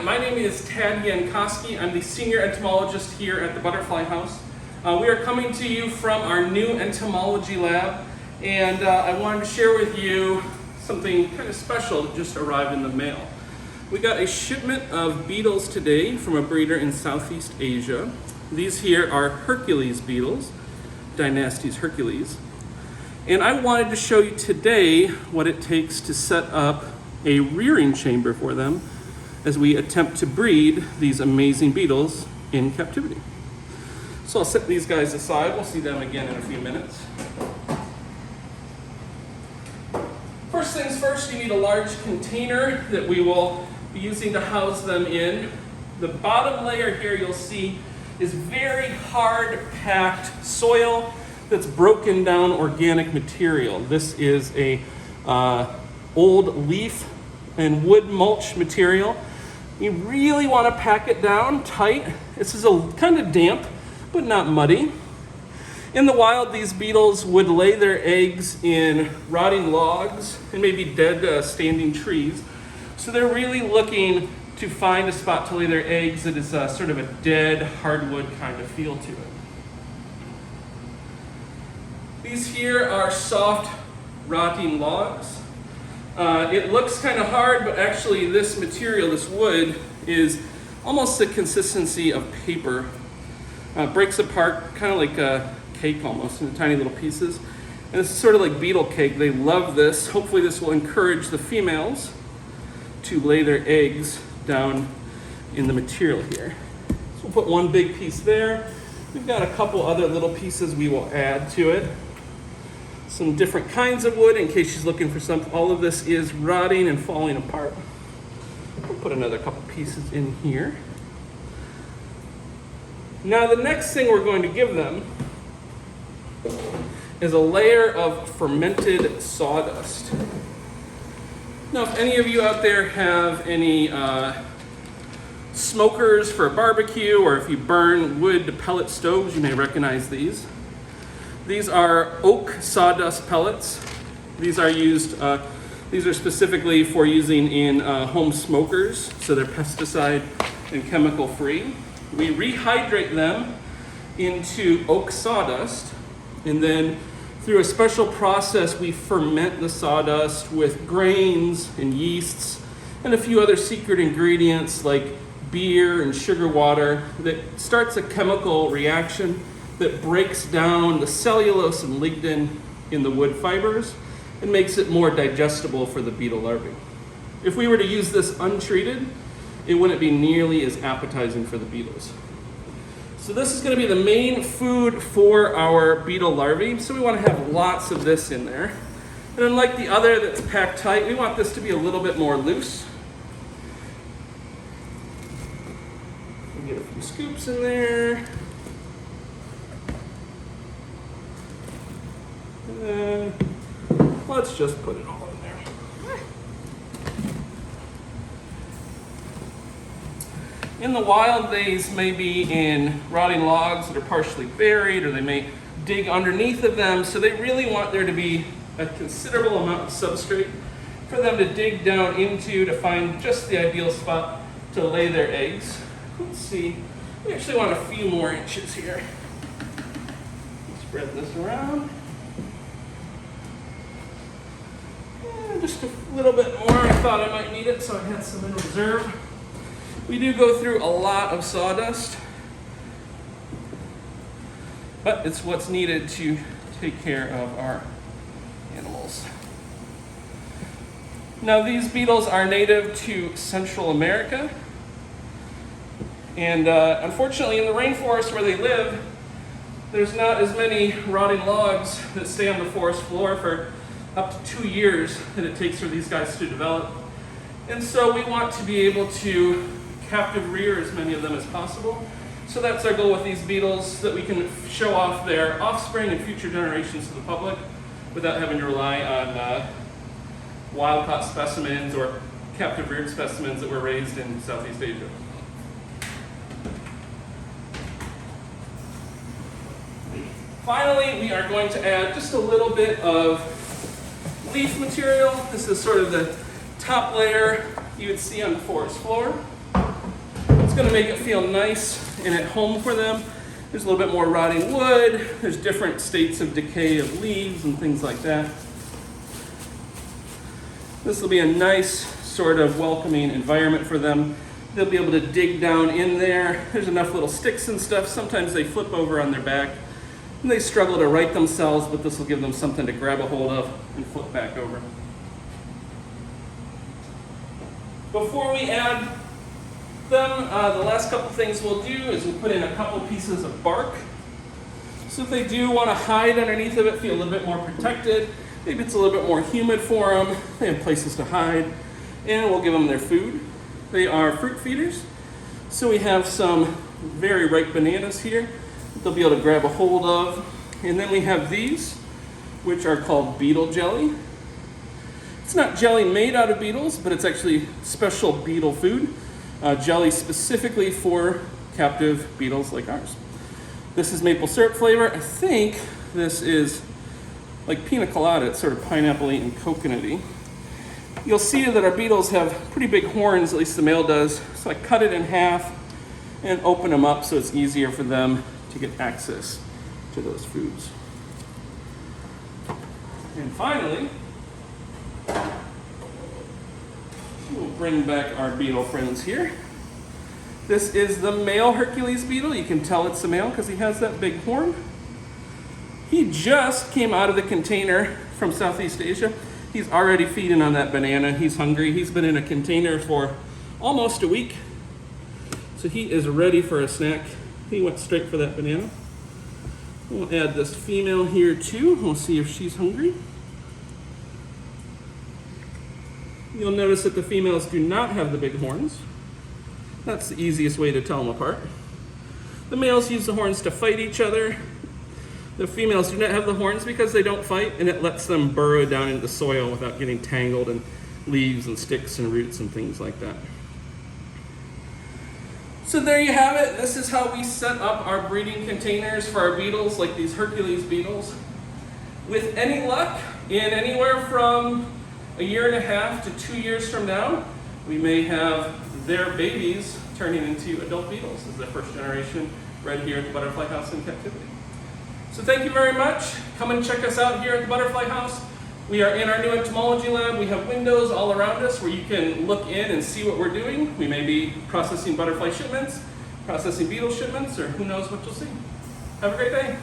my name is Yankoski. I'm the Senior Entomologist here at the Butterfly House. We are coming to you from our new entomology lab, and I wanted to share with you something kind of special that just arrived in the mail. We got a shipment of beetles today from a breeder in Southeast Asia. These here are Hercules beetles, Dynastes Hercules. And I wanted to show you today what it takes to set up a rearing chamber for them as we attempt to breed these amazing beetles in captivity. So I'll set these guys aside. We'll see them again in a few minutes. First things first, you need a large container that we will be using to house them in. The bottom layer here you'll see is very hard packed soil that's broken down organic material. This is a old leaf and wood mulch material. You really want to pack it down tight. This is a kind of damp, but not muddy. In the wild, these beetles would lay their eggs in rotting logs and maybe dead standing trees. So they're really looking to find a spot to lay their eggs that is sort of a dead hardwood kind of feel to it. These here are soft rotting logs. It looks kind of hard, but actually this material, this wood, is almost the consistency of paper. Breaks apart kind of like a cake almost into tiny little pieces. And this is sort of like beetle cake. They love this. Hopefully this will encourage the females to lay their eggs down in the material here. So we'll put one big piece there. We've got a couple other little pieces we will add to it. Some different kinds of wood in case she's looking for some. All of this is rotting and falling apart. We'll put another couple pieces in here. Now the next thing we're going to give them is a layer of fermented sawdust. Now if any of you out there have any smokers for a barbecue, or if you burn wood to pellet stoves, you may recognize these. These are oak sawdust pellets. These are used, these are specifically for using in home smokers, so they're pesticide and chemical free. We rehydrate them into oak sawdust, and then through a special process we ferment the sawdust with grains and yeasts and a few other secret ingredients like beer and sugar water that starts a chemical reaction that breaks down the cellulose and lignin in the wood fibers and makes it more digestible for the beetle larvae. If we were to use this untreated, it wouldn't be nearly as appetizing for the beetles. So this is going to be the main food for our beetle larvae, so we want to have lots of this in there. And unlike the other that's packed tight, we want this to be a little bit more loose. We'll get a few scoops in there. And then let's just put it all in there. In the wild, these may be in rotting logs that are partially buried, or they may dig underneath of them, so they really want there to be a considerable amount of substrate for them to dig down into to find just the ideal spot to lay their eggs. Let's see, we actually want a few more inches here. Spread this around. Just a little bit more. I thought I might need it, so I had some in reserve. We do go through a lot of sawdust, but it's what's needed to take care of our animals. Now these beetles are native to Central America, and unfortunately in the rainforest where they live, there's not as many rotting logs that stay on the forest floor for up to 2 years that it takes for these guys to develop. And so we want to be able to captive rear as many of them as possible. So that's our goal with these beetles, so that we can show off their offspring and future generations to the public without having to rely on wild-caught specimens or captive reared specimens that were raised in Southeast Asia. Finally, we are going to add just a little bit of leaf material. This is sort of the top layer you would see on the forest floor. It's going to make it feel nice and at home for them. There's a little bit more rotting wood. There's different states of decay of leaves and things like that. This will be a nice sort of welcoming environment for them. They'll be able to dig down in there. There's enough little sticks and stuff. Sometimes they flip over on their back and they struggle to right themselves, but this will give them something to grab a hold of and flip back over. Before we add them, the last couple things we'll do is we'll put in a couple pieces of bark. So if they do want to hide underneath of it, feel a little bit more protected, maybe it's a little bit more humid for them, they have places to hide, and we'll give them their food. They are fruit feeders, so we have some very ripe bananas here that they'll be able to grab a hold of. And then we have these, which are called beetle jelly. It's not jelly made out of beetles, but it's actually special beetle food. Jelly specifically for captive beetles like ours. This is maple syrup flavor. I think this is like pina colada. It's sort of pineapple-y and coconutty. You'll see that our beetles have pretty big horns, at least the male does. So I cut it in half and open them up so it's easier for them to get access to those foods. And finally, we'll bring back our beetle friends here. This is the male Hercules beetle. You can tell it's a male because he has that big horn. He just came out of the container from Southeast Asia. He's already feeding on that banana. He's hungry. He's been in a container for almost a week. So he is ready for a snack. He went straight for that banana. We'll add this female here too. We'll see if she's hungry. You'll notice that the females do not have the big horns. That's the easiest way to tell them apart. The males use the horns to fight each other. The females do not have the horns because they don't fight, and it lets them burrow down into the soil without getting tangled in leaves and sticks and roots and things like that. So there you have it. This is how we set up our breeding containers for our beetles, like these Hercules beetles. With any luck, in anywhere from a year and a half to 2 years from now, we may have their babies turning into adult beetles as the first generation right here at the Butterfly House in captivity. So thank you very much. Come and check us out here at the Butterfly House. We are in our new entomology lab. We have windows all around us where you can look in and see what we're doing. We may be processing butterfly shipments, processing beetle shipments, or who knows what you'll see. Have a great day.